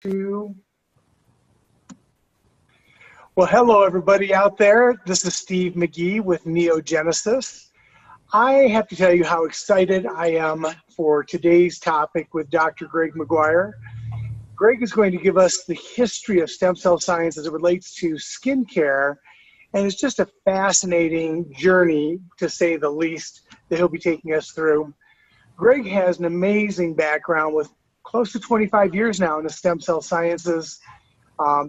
Well, hello everybody out there. This is Steve McGee with NeoGenesis. I have to tell you how excited I am for today's topic with Dr. Greg Maguire. Greg is going to give us the history of stem cell science as it relates to skincare, and it's just a fascinating journey, to say the least, that he'll be taking us through. Greg has an amazing background with close to 25 years now in the stem cell sciences.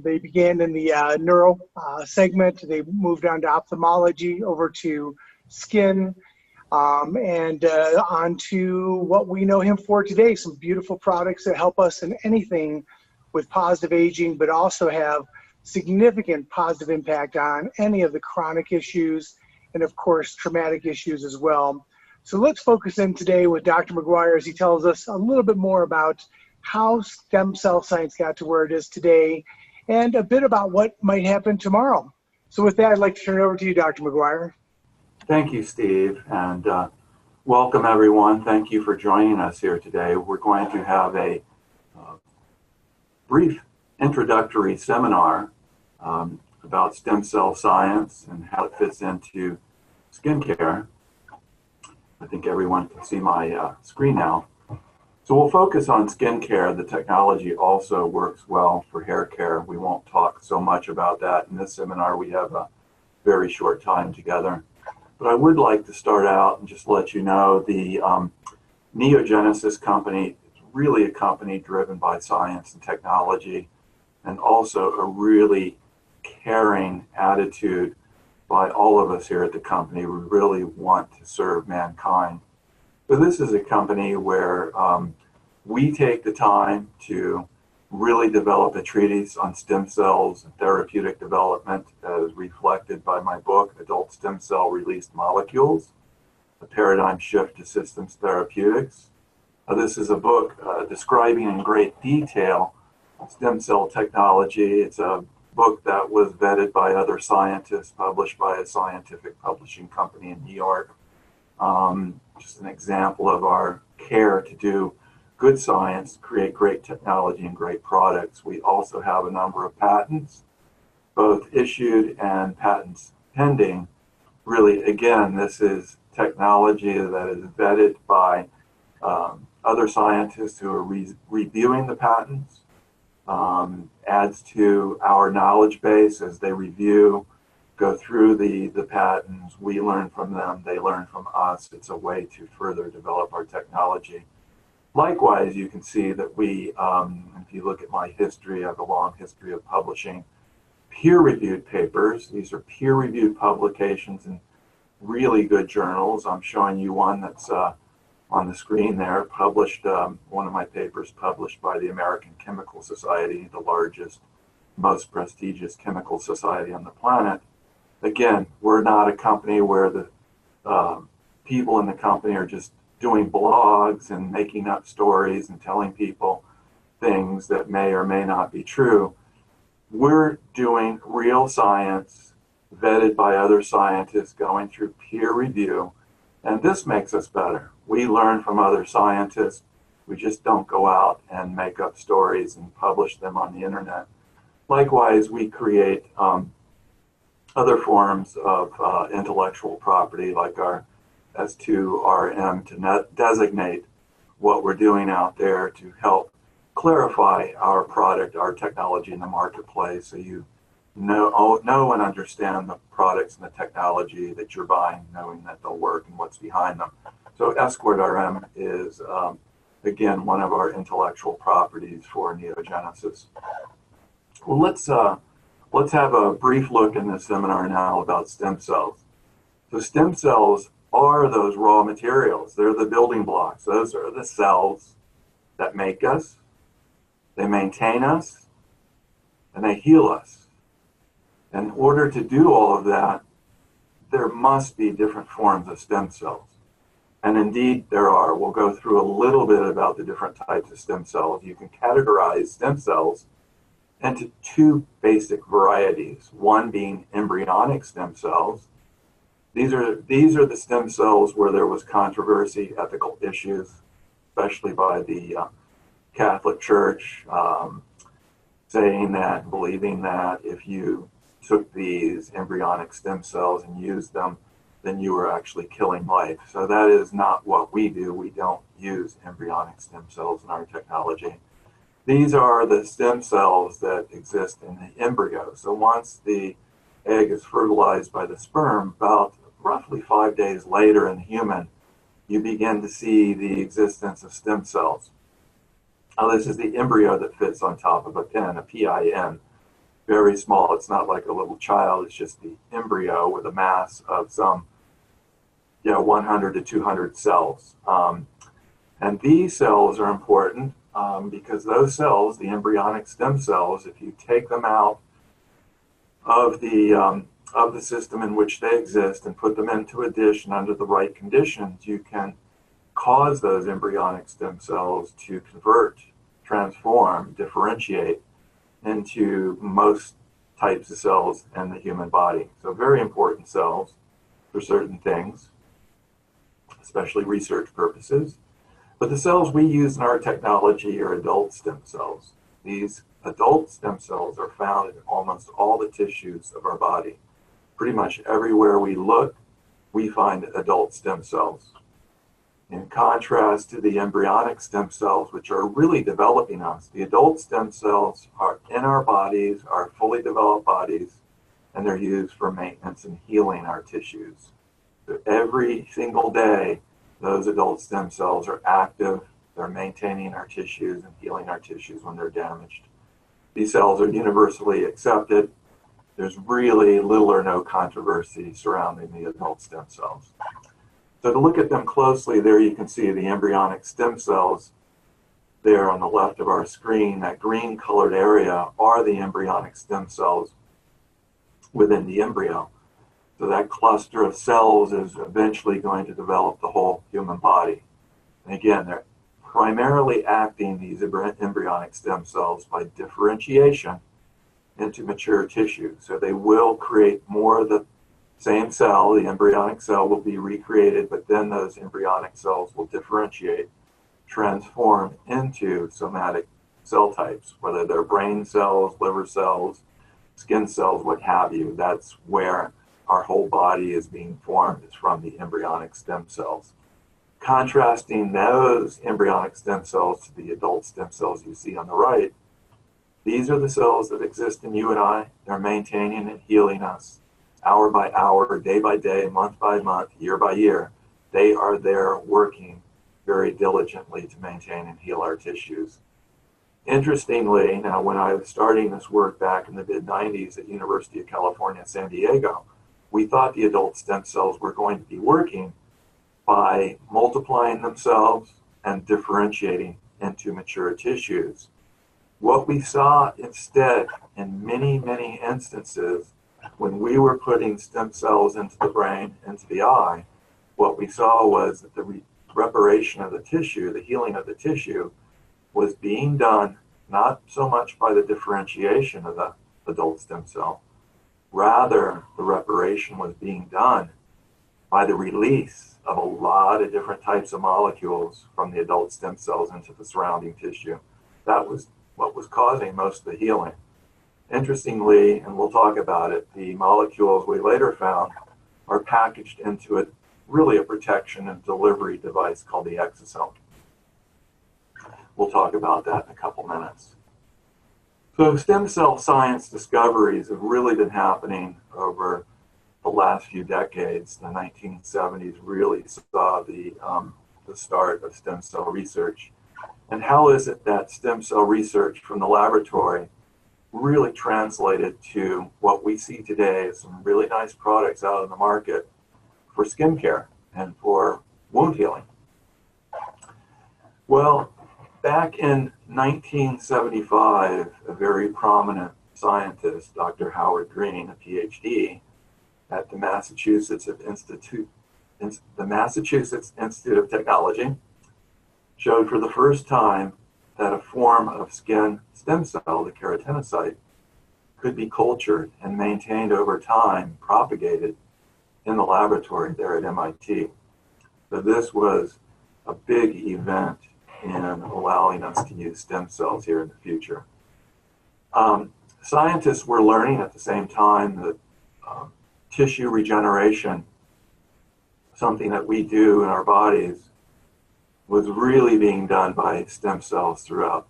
They began in the neuro segment. They moved on to ophthalmology, over to skin, and on to what we know him for today, some beautiful products that help us in anything with positive aging, but also have significant positive impact on any of the chronic issues and, of course, traumatic issues as well. So let's focus in today with Dr. Maguire as he tells us a little bit more about how stem cell science got to where it is today and a bit about what might happen tomorrow. So with that, I'd like to turn it over to you, Dr. Maguire. Thank you, Steve, and welcome everyone. Thank you for joining us here today. We're going to have a brief introductory seminar about stem cell science and how it fits into skincare. I think everyone can see my screen now. So we'll focus on skincare. The technology also works well for hair care. We won't talk so much about that in this seminar. We have a very short time together. But I would like to start out and just let you know the NeoGenesis company is really a company driven by science and technology, and also a really caring attitude by all of us here at the company. We really want to serve mankind. So this is a company where we take the time to really develop a treatise on stem cells and therapeutic development, as reflected by my book, Adult Stem Cell Released Molecules, A Paradigm Shift to Systems Therapeutics. This is a book describing in great detail stem cell technology. It's a book that was vetted by other scientists, published by a scientific publishing company in New York. Just an example of our care to do good science, create great technology and great products. We also have a number of patents, both issued and patents pending. Really, again, this is technology that is vetted by other scientists who are reviewing the patents. Adds to our knowledge base as they review, go through the patents. We learn from them, they learn from us. It's a way to further develop our technology. Likewise, you can see that we, if you look at my history, I have a long history of publishing peer-reviewed papers. These are peer-reviewed publications in really good journals. I'm showing you one that's on the screen there, published, one of my papers published by the American Chemical Society, the largest, most prestigious chemical society on the planet. Again, we're not a company where the people in the company are just doing blogs and making up stories and telling people things that may or may not be true. We're doing real science, vetted by other scientists, going through peer review, and this makes us better. We learn from other scientists. We just don't go out and make up stories and publish them on the internet. Likewise, we create other forms of intellectual property, like our S2RM, to designate what we're doing out there to help clarify our product, our technology in the marketplace, so you know and understand the products and the technology that you're buying, knowing that they'll work and what's behind them. So S2RM is, again, one of our intellectual properties for NeoGenesis. Well, let's have a brief look in this seminar now about stem cells. So stem cells are those raw materials. They're the building blocks. Those are the cells that make us, they maintain us, and they heal us. In order to do all of that, there must be different forms of stem cells. And indeed, there are. We'll go through a little bit about the different types of stem cells. You can categorize stem cells into two basic varieties, one being embryonic stem cells. These are the stem cells where there was controversy, ethical issues, especially by the Catholic Church, saying that, believing that if you took these embryonic stem cells and used them, then you were actually killing life. So that is not what we do. We don't use embryonic stem cells in our technology. These are the stem cells that exist in the embryo. So once the egg is fertilized by the sperm, about roughly 5 days later in the human, you begin to see the existence of stem cells. Now, this is the embryo that fits on top of a pin, a PIN. Very small. It's not like a little child. It's just the embryo with a mass of some 100 to 200 cells. And these cells are important because those cells, the embryonic stem cells, if you take them out of the system in which they exist and put them into a dish and under the right conditions, you can cause those embryonic stem cells to convert, transform, differentiate into most types of cells in the human body. So very important cells for certain things, especially research purposes. But the cells we use in our technology are adult stem cells. These adult stem cells are found in almost all the tissues of our body. Pretty much everywhere we look, we find adult stem cells. In contrast to the embryonic stem cells, which are really developing us, the adult stem cells are in our bodies, our fully developed bodies, and they're used for maintenance and healing our tissues. So every single day, those adult stem cells are active. They're maintaining our tissues and healing our tissues when they're damaged. These cells are universally accepted. There's really little or no controversy surrounding the adult stem cells. So to look at them closely, there you can see the embryonic stem cells there on the left of our screen. That green colored area are the embryonic stem cells within the embryo. So that cluster of cells is eventually going to develop the whole human body. And again, they're primarily acting, these embryonic stem cells, by differentiation into mature tissue. So they will create more of the same cell, the embryonic cell will be recreated, but then those embryonic cells will differentiate, transform into somatic cell types, whether they're brain cells, liver cells, skin cells, what have you. That's where our whole body is being formed, is from the embryonic stem cells. Contrasting those embryonic stem cells to the adult stem cells you see on the right, these are the cells that exist in you and I. They're maintaining and healing us hour by hour, day by day, month by month, year by year. They are there working very diligently to maintain and heal our tissues. Interestingly, now when I was starting this work back in the mid-90s at University of California, San Diego, we thought the adult stem cells were going to be working by multiplying themselves and differentiating into mature tissues. What we saw instead in many, many instances when we were putting stem cells into the brain, into the eye, what we saw was that the reparation of the tissue, the healing of the tissue, was being done not so much by the differentiation of the adult stem cell, rather the reparation was being done by the release of a lot of different types of molecules from the adult stem cells into the surrounding tissue. That was what was causing most of the healing. Interestingly, and we'll talk about it, the molecules we later found are packaged into really a protection and delivery device called the exosome. We'll talk about that in a couple minutes. So stem cell science discoveries have really been happening over the last few decades. The 1970s really saw the start of stem cell research. And how is it that stem cell research from the laboratory really translated to what we see today as some really nice products out in the market for skin care and for wound healing? Well, back in 1975, a very prominent scientist, Dr. Howard Green, a PhD at the Massachusetts Institute of Technology, showed for the first time that a form of skin stem cell, the keratinocyte, could be cultured and maintained over time, propagated in the laboratory there at MIT. So this was a big event in allowing us to use stem cells here in the future. Scientists were learning at the same time that tissue regeneration, something that we do in our bodies, was really being done by stem cells throughout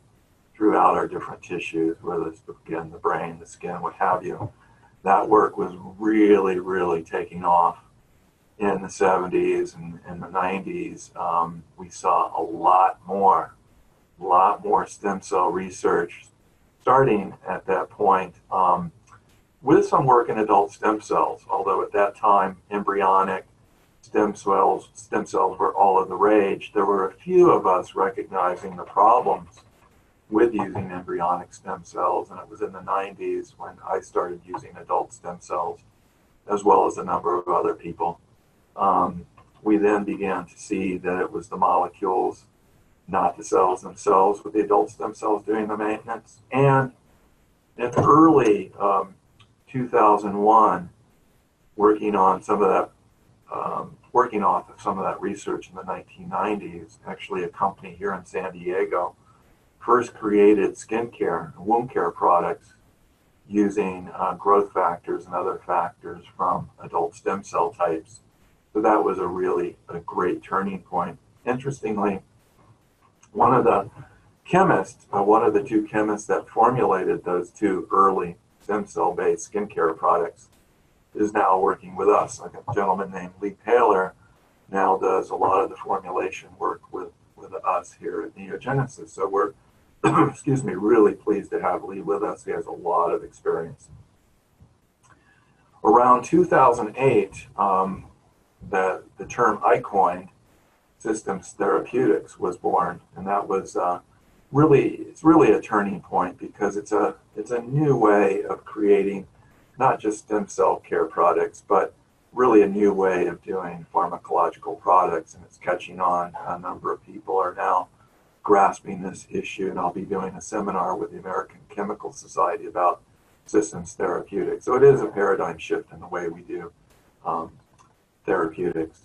our different tissues, whether it's again the brain, the skin, what have you. That work was really, really taking off in the 70s and in the 90s. We saw a lot more stem cell research starting at that point, with some work in adult stem cells, although at that time embryonic stem cells were all of the rage. There were a few of us recognizing the problems with using embryonic stem cells, and it was in the 90s when I started using adult stem cells, as well as a number of other people. We then began to see that it was the molecules, not the cells themselves, with the adult stem cells doing the maintenance. And in early 2001, working off of some of that research in the 1990s, actually a company here in San Diego first created skincare and wound care products using growth factors and other factors from adult stem cell types. So that was a great turning point. Interestingly, one of the two chemists that formulated those two early stem cell-based skincare products is now working with us. Like a gentleman named Lee Taylor now does a lot of the formulation work with us here at NeoGenesis. So we're, really pleased to have Lee with us. He has a lot of experience. Around 2008, the term I coined, Systems Therapeutics, was born, and that was it's really a turning point, because it's a new way of creating not just stem cell care products, but really a new way of doing pharmacological products, and it's catching on. A number of people are now grasping this issue, and I'll be doing a seminar with the American Chemical Society about systems therapeutics. So it is a paradigm shift in the way we do therapeutics.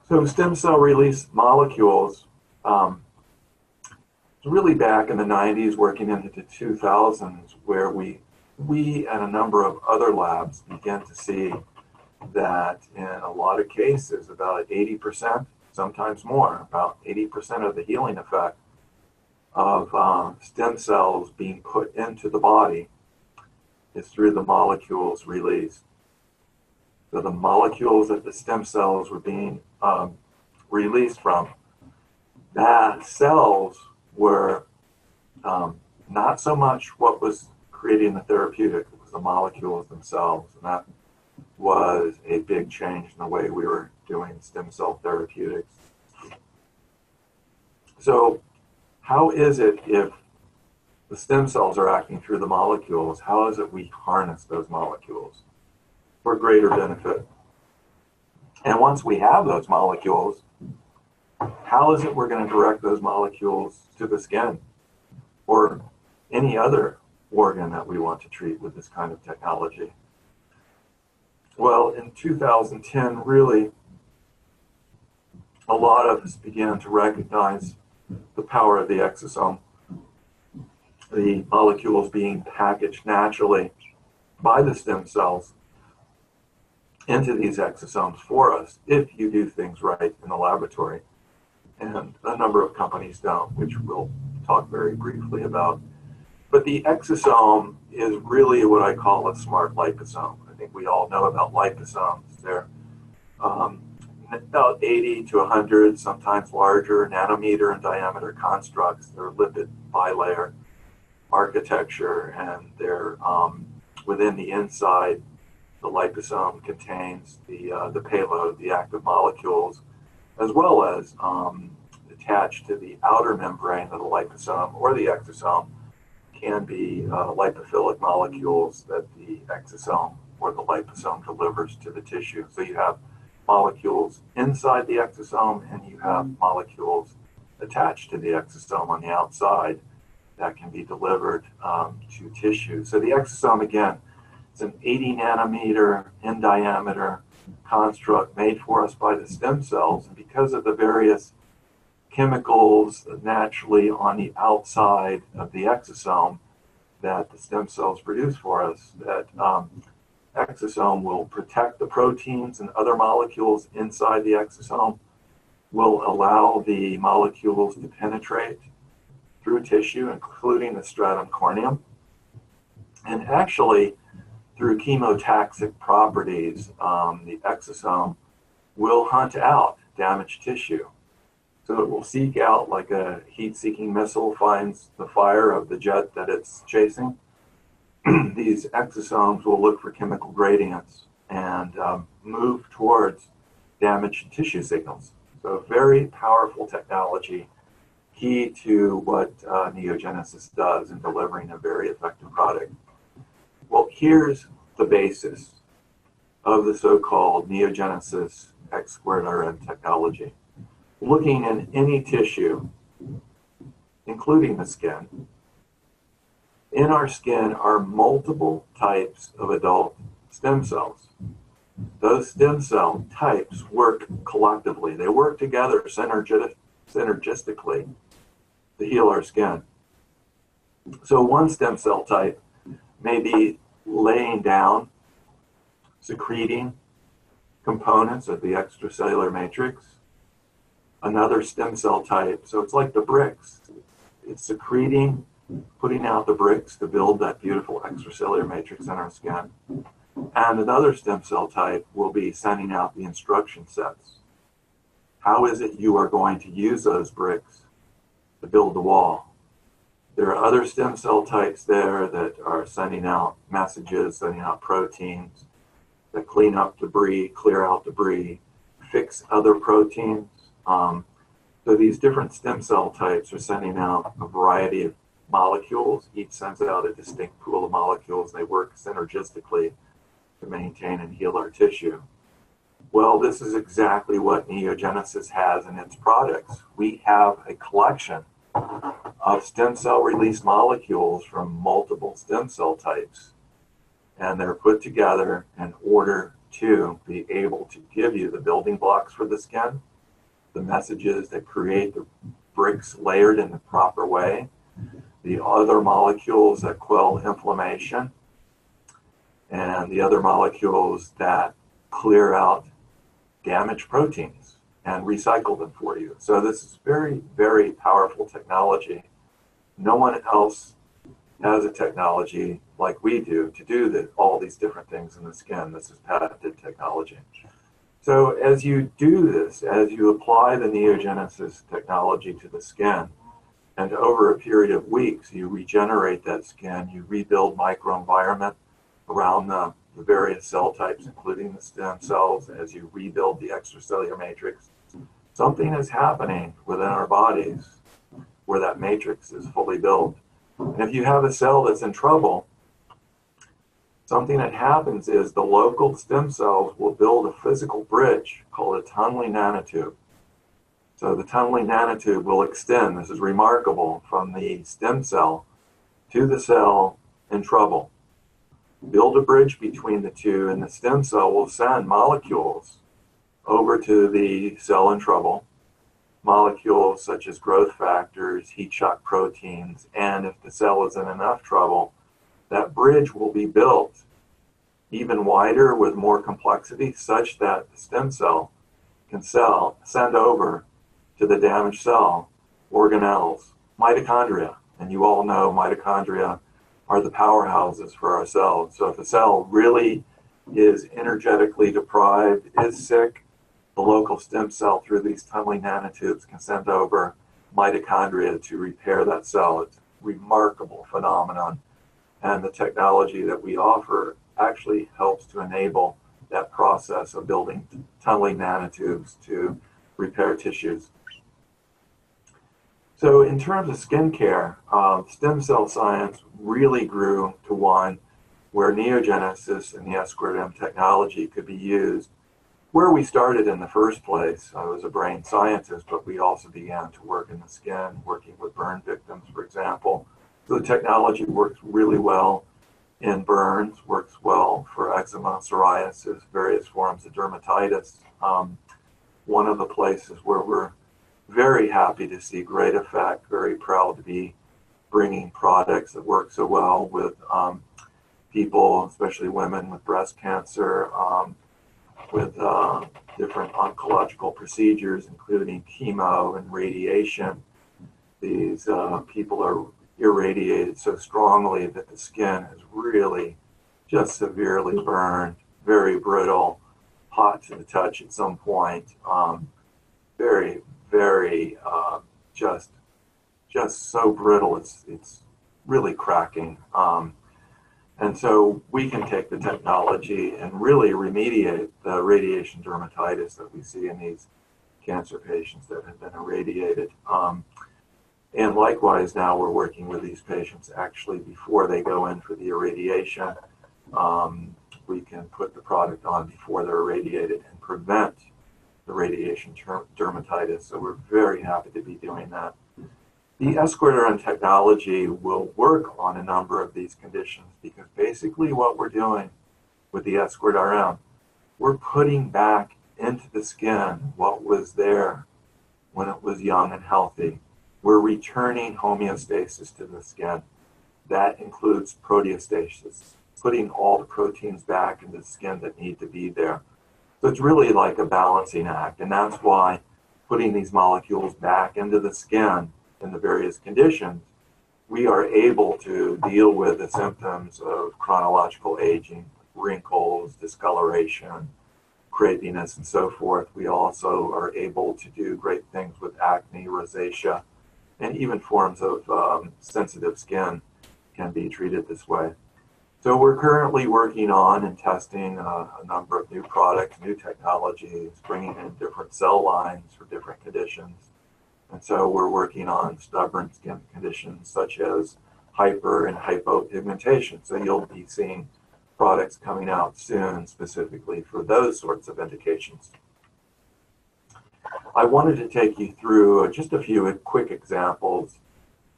So stem cell release molecules, really back in the 90s, working into the 2000s, where we and a number of other labs began to see that in a lot of cases, about 80%, sometimes more, about 80% of the healing effect of stem cells being put into the body is through the molecules released. So the molecules that the stem cells were being released from, that cells were not so much what was creating the therapeutic, it was the molecules themselves. And that was a big change in the way we were doing stem cell therapeutics. So how is it, if the stem cells are acting through the molecules, how is it we harness those molecules for greater benefit? And once we have those molecules, how is it we're going to direct those molecules to the skin or any other organ that we want to treat with this kind of technology? Well, in 2010, really, a lot of us began to recognize the power of the exosome, the molecules being packaged naturally by the stem cells into these exosomes for us, if you do things right in the laboratory. And a number of companies don't, which we'll talk very briefly about. But the exosome is really what I call a smart liposome. I think we all know about liposomes. They're about 80 to 100, sometimes larger, nanometer in diameter constructs. They're lipid bilayer architecture, and they're within the inside. The liposome contains the payload, the active molecules, as well as attached to the outer membrane of the liposome or the exosome can be lipophilic molecules that the exosome or the liposome delivers to the tissue. So you have molecules inside the exosome, and you have molecules attached to the exosome on the outside that can be delivered to tissue. So the exosome, again, it's an 80 nanometer in diameter construct made for us by the stem cells. And because of the various chemicals naturally on the outside of the exosome that the stem cells produce for us, that exosome will protect the proteins and other molecules inside the exosome, will allow the molecules to penetrate through tissue, including the stratum corneum. And actually, through chemotaxic properties, the exosome will hunt out damaged tissue. So it will seek out, like a heat-seeking missile finds the fire of the jet that it's chasing. These exosomes will look for chemical gradients and move towards damaged tissue signals. So very powerful technology, key to what NeoGenesis does in delivering a very effective product. Well, here's the basis of the so-called NeoGenesis X²RM technology. Looking in any tissue, including the skin, in our skin are multiple types of adult stem cells. Those stem cell types work collectively. They work together synergistically to heal our skin. So one stem cell type may be laying down, secreting components of the extracellular matrix. Another stem cell type, so it's like the bricks. It's secreting, putting out the bricks to build that beautiful extracellular matrix in our skin. And another stem cell type will be sending out the instruction sets. How is it you are going to use those bricks to build the wall? There are other stem cell types there that are sending out messages, sending out proteins that clean up debris, clear out debris, fix other proteins. So these different stem cell types are sending out a variety of molecules. Each sends out a distinct pool of molecules. They work synergistically to maintain and heal our tissue. Well, this is exactly what NeoGenesis has in its products. We have a collection of stem cell release molecules from multiple stem cell types, and they're put together in order to be able to give you the building blocks for the skin, the messages that create the bricks layered in the proper way, the other molecules that quell inflammation, and the other molecules that clear out damaged proteins and recycle them for you. So this is very, very powerful technology. No one else has a technology like we do to do all these different things in the skin. This is patented technology. So as you do this, as you apply the NeoGenesis technology to the skin, and over a period of weeks, you regenerate that skin, you rebuild microenvironment around the various cell types, including the stem cells, as you rebuild the extracellular matrix, something is happening within our bodies where that matrix is fully built. And if you have a cell that's in trouble, something that happens is the local stem cells will build a physical bridge called a tunneling nanotube. So the tunneling nanotube will extend, this is remarkable, from the stem cell to the cell in trouble. Build a bridge between the two, and the stem cell will send molecules over to the cell in trouble. Molecules such as growth factors, heat shock proteins, and if the cell is in enough trouble, that bridge will be built even wider with more complexity such that the stem cell can send over to the damaged cell organelles, mitochondria. And you all know mitochondria are the powerhouses for our cells. So if a cell really is energetically deprived, is sick, the local stem cell through these tunneling nanotubes can send over mitochondria to repair that cell. It's a remarkable phenomenon. And the technology that we offer actually helps to enable that process of building tunneling nanotubes to repair tissues. So in terms of skincare, stem cell science really grew to one where NeoGenesis and the S²M technology could be used. Where we started in the first place, I was a brain scientist, but we also began to work in the skin, working with burn victims, for example. So the technology works really well in burns, works well for eczema, psoriasis, various forms of dermatitis. One of the places where we're very happy to see great effect, very proud to be bringing products that work so well with people, especially women with breast cancer, with different oncological procedures, including chemo and radiation. These people are irradiated so strongly that the skin is really just severely burned, very brittle, hot to the touch at some point, very, very just so brittle, it's really cracking. And so we can take the technology and really remediate the radiation dermatitis that we see in these cancer patients that have been irradiated. And likewise, now we're working with these patients actually before they go in for the irradiation. We can put the product on before they're irradiated and prevent the radiation dermatitis. So we're very happy to be doing that. The S-squared technology will work on a number of these conditions because basically what we're doing with the S-squared, we're putting back into the skin what was there when it was young and healthy. We're returning homeostasis to the skin. That includes proteostasis, putting all the proteins back into the skin that need to be there. So it's really like a balancing act, and that's why putting these molecules back into the skin in the various conditions, we are able to deal with the symptoms of chronological aging, wrinkles, discoloration, crepiness, and so forth. We also are able to do great things with acne, rosacea, and even forms of sensitive skin can be treated this way. So we're currently working on and testing a number of new products, new technologies, bringing in different cell lines for different conditions. And so we're working on stubborn skin conditions such as hyper and hypopigmentation. So you'll be seeing products coming out soon specifically for those sorts of indications. I wanted to take you through just a few quick examples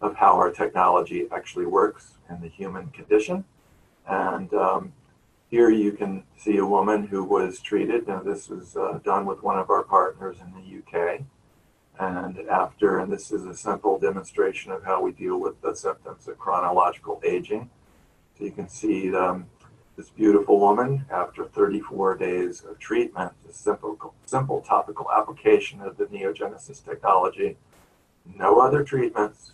of how our technology actually works in the human condition. And here you can see a woman who was treated. Now this was done with one of our partners in the UK. And this is a simple demonstration of how we deal with the symptoms of chronological aging. So you can see this beautiful woman after 34 days of treatment, a simple topical application of the NeoGenesis technology, no other treatments.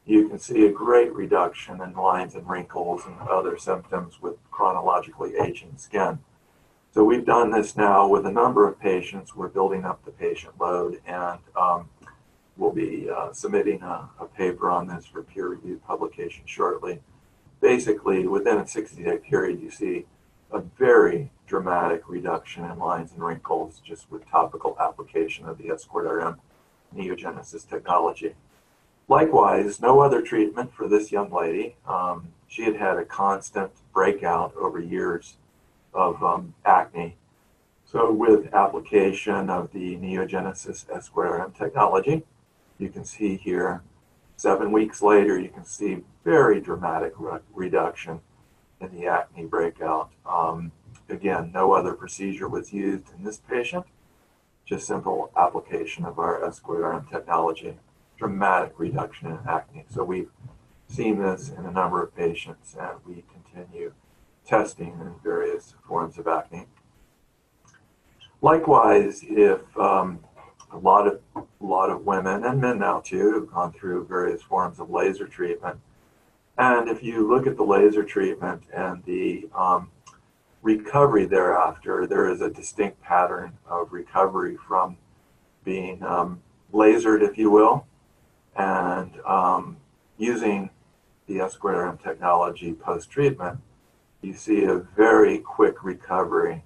You can see a great reduction in lines and wrinkles and other symptoms with chronologically aging skin. So we've done this now with a number of patients. We're building up the patient load, and we'll be submitting a paper on this for peer-reviewed publication shortly. Basically, within a 60-day period, you see a very dramatic reduction in lines and wrinkles just with topical application of the S-squared NeoGenesis technology. Likewise, no other treatment for this young lady. She had had a constant breakout over years of acne. So with application of the NeoGenesis S-squared technology, you can see here 7 weeks later, you can see very dramatic reduction in the acne breakout. Again, no other procedure was used in this patient, just simple application of our S-squared technology, dramatic reduction in acne. So we've seen this in a number of patients, and we continue testing in various forms of acne. Likewise, if a lot of women and men now too have gone through various forms of laser treatment, and if you look at the laser treatment and the recovery thereafter, there is a distinct pattern of recovery from being lasered, if you will, and using the S-squared technology post-treatment. You see a very quick recovery,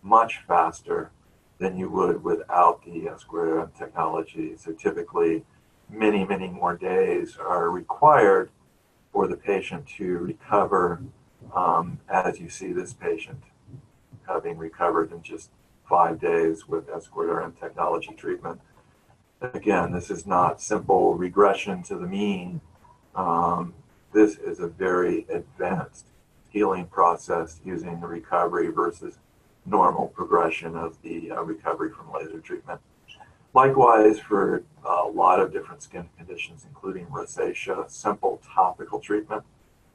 much faster than you would without the S-squared technology. So typically, many, many more days are required for the patient to recover, as you see this patient having recovered in just 5 days with S-squared technology treatment. Again, this is not simple regression to the mean. This is a very advanced healing process using the recovery versus normal progression of the recovery from laser treatment. Likewise, for a lot of different skin conditions, including rosacea, simple topical treatment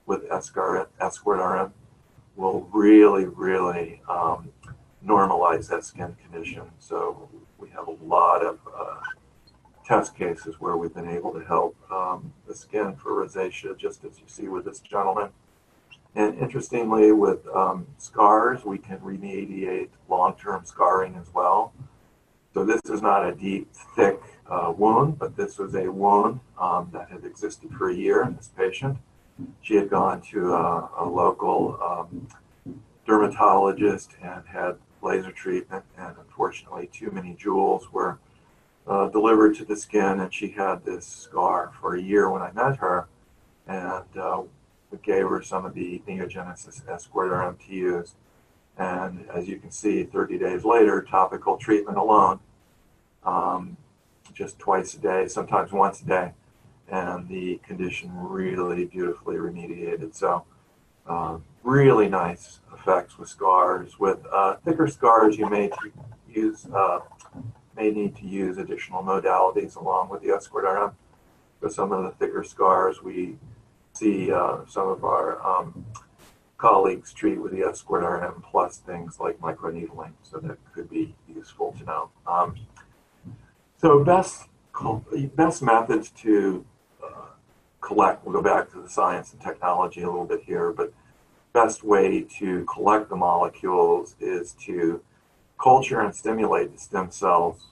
with S-squared-RM will really, really normalize that skin condition. So we have a lot of test cases where we've been able to help the skin for rosacea, just as you see with this gentleman. And interestingly, with scars, we can remediate long-term scarring as well. So this is not a deep, thick wound, but this was a wound that had existed for a year in this patient. She had gone to a local dermatologist and had laser treatment, and unfortunately too many jewels were delivered to the skin, and she had this scar for a year when I met her. And we gave her some of the NeoGenesis S-squared-RM to use. And as you can see, 30 days later, topical treatment alone, just twice a day, sometimes once a day, and the condition really beautifully remediated. So really nice effects with scars. With thicker scars, you may need to use additional modalities along with the S-squared-RM. For some of the thicker scars, we see some of our colleagues treat with the S-squared-RM plus things like microneedling, so that could be useful to know. So best methods to collect, we'll go back to the science and technology a little bit here, but best way to collect the molecules is to culture and stimulate the stem cells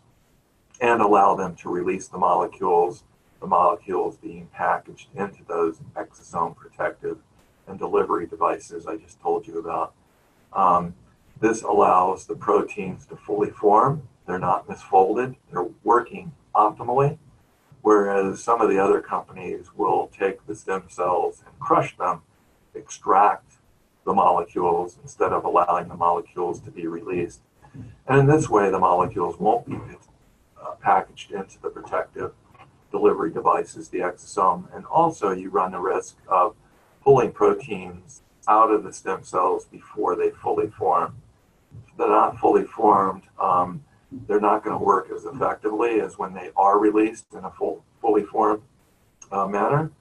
and allow them to release the molecules being packaged into those exosome protective and delivery devices I just told you about. This allows the proteins to fully form. They're not misfolded. They're working optimally, whereas some of the other companies will take the stem cells and crush them, extract the molecules instead of allowing the molecules to be released. And in this way, the molecules won't be packaged into the protective delivery devices, the exosome, and also you run the risk of pulling proteins out of the stem cells before they fully form. If they're not fully formed, they're not going to work as effectively as when they are released in a fully formed manner,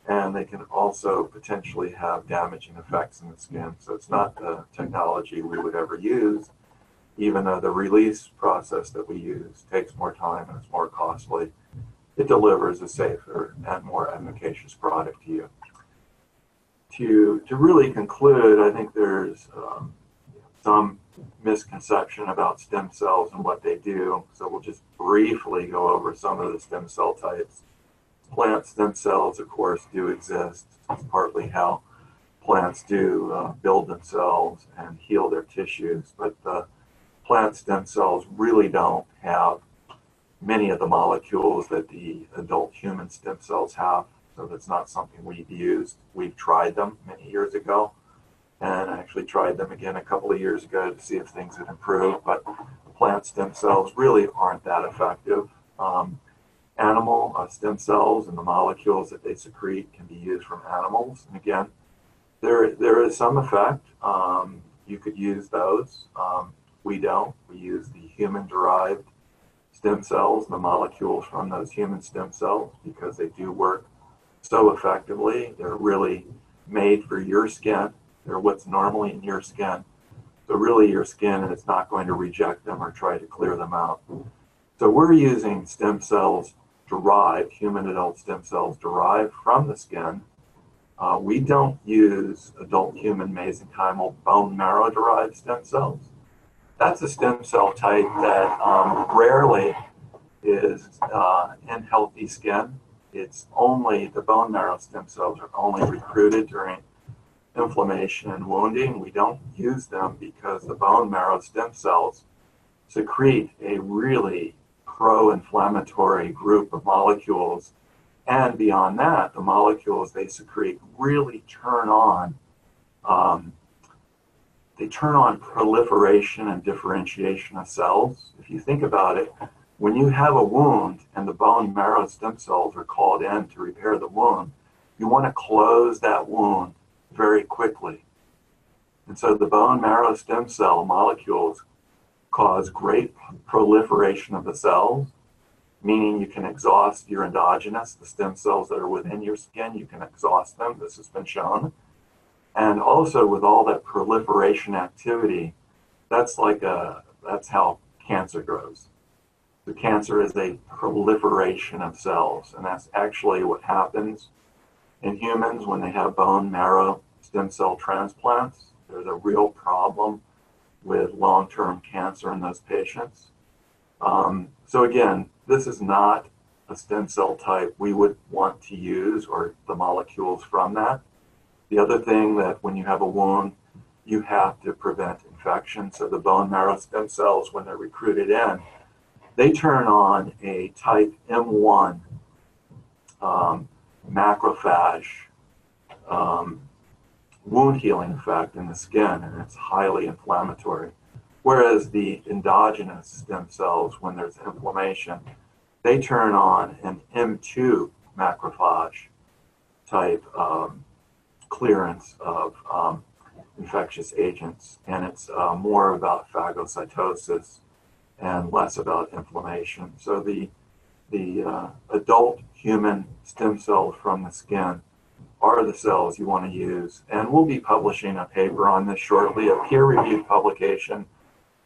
and they can also potentially have damaging effects in the skin. So it's not the technology we would ever use, even though the release process that we use takes more time and it's more costly. It delivers a safer and more efficacious product to you. To really conclude, I think there's some misconception about stem cells and what they do. So we'll just briefly go over some of the stem cell types. Plant stem cells, of course, do exist. It's partly how plants do build themselves and heal their tissues. But plant stem cells really don't have many of the molecules that the adult human stem cells have. So that's not something we've used. We've tried them many years ago, and I actually tried them again a couple of years ago to see if things had improved, but plant stem cells really aren't that effective. Animal stem cells and the molecules that they secrete can be used from animals. And again, there is some effect. You could use those. We don't. We use the human-derived stem cells, the molecules from those human stem cells, because they do work so effectively. They're really made for your skin. They're what's normally in your skin. So really your skin is not going to reject them or try to clear them out. So we're using stem cells derived, human adult stem cells derived from the skin. We don't use adult human mesenchymal bone marrow derived stem cells. That's a stem cell type that rarely is in healthy skin. It's only the bone marrow stem cells are only recruited during inflammation and wounding. We don't use them because the bone marrow stem cells secrete a really pro-inflammatory group of molecules. And beyond that, the molecules they secrete really turn on proliferation and differentiation of cells. If you think about it, when you have a wound and the bone marrow stem cells are called in to repair the wound, you want to close that wound very quickly. And so the bone marrow stem cell molecules cause great proliferation of the cells, meaning you can exhaust your endogenous, the stem cells that are within your skin, you can exhaust them. This has been shown. And also with all that proliferation activity, that's how cancer grows. The cancer is a proliferation of cells, and that's actually what happens in humans when they have bone marrow stem cell transplants. There's a real problem with long-term cancer in those patients. So again, this is not a stem cell type we would want to use, or the molecules from that. The other thing that when you have a wound, you have to prevent infection. So the bone marrow stem cells, when they're recruited in, they turn on a type M1 macrophage wound healing effect in the skin, and it's highly inflammatory. Whereas the endogenous stem cells, when there's inflammation, they turn on an M2 macrophage type clearance of infectious agents, and it's more about phagocytosis and less about inflammation. So the adult human stem cells from the skin are the cells you want to use, and we'll be publishing a paper on this shortly, a peer-reviewed publication,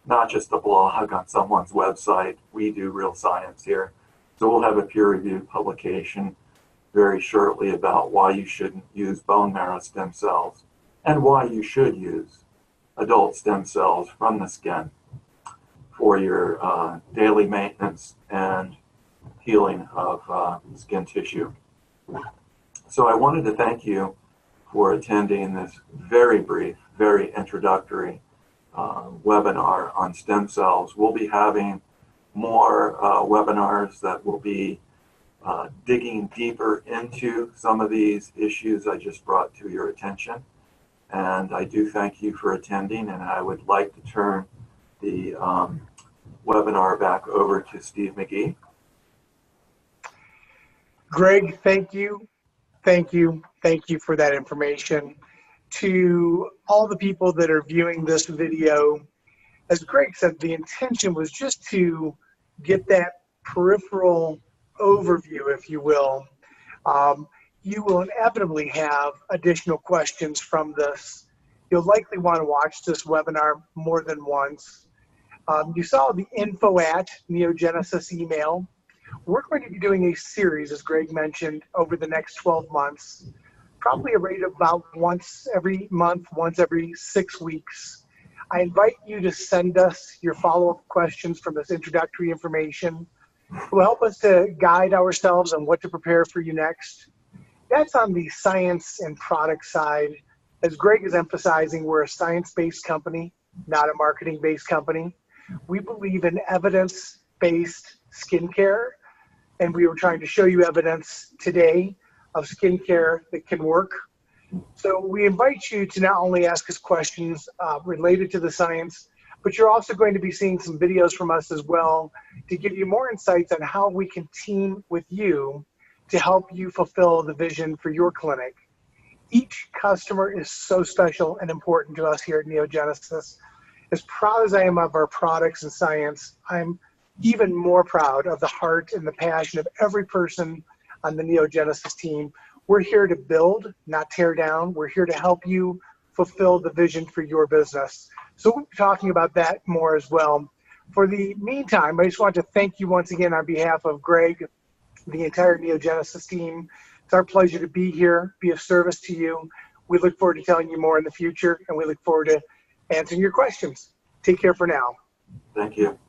not just a blog on someone's website. We do real science here. So we'll have a peer-reviewed publication very shortly about why you shouldn't use bone marrow stem cells and why you should use adult stem cells from the skin for your daily maintenance and healing of skin tissue. So I wanted to thank you for attending this very brief, very introductory webinar on stem cells. We'll be having more webinars that will be digging deeper into some of these issues I just brought to your attention. And I do thank you for attending, and I would like to turn the webinar back over to Steve McGee. Greg, thank you. Thank you. Thank you for that information. To all the people that are viewing this video, as Greg said, the intention was just to get that peripheral overview, if you will. You will inevitably have additional questions from this. You'll likely want to watch this webinar more than once. You saw the info@NeoGenesis email. We're going to be doing a series, as Greg mentioned, over the next 12 months, probably a rate of about once every month, once every 6 weeks. I invite you to send us your follow-up questions from this introductory information. It will help us to guide ourselves on what to prepare for you next. That's on the science and product side. As Greg is emphasizing, we're a science-based company, not a marketing-based company. We believe in evidence-based skincare, and we were trying to show you evidence today of skincare that can work. So we invite you to not only ask us questions related to the science, but you're also going to be seeing some videos from us as well to give you more insights on how we can team with you to help you fulfill the vision for your clinic. Each customer is so special and important to us here at NeoGenesis. As proud as I am of our products and science, I'm even more proud of the heart and the passion of every person on the NeoGenesis team. We're here to build, not tear down. We're here to help you fulfill the vision for your business. So we'll be talking about that more as well. For the meantime, I just want to thank you once again on behalf of Greg, the entire NeoGenesis team. It's our pleasure to be here, be of service to you. We look forward to telling you more in the future, and we look forward to answering your questions. Take care for now. Thank you.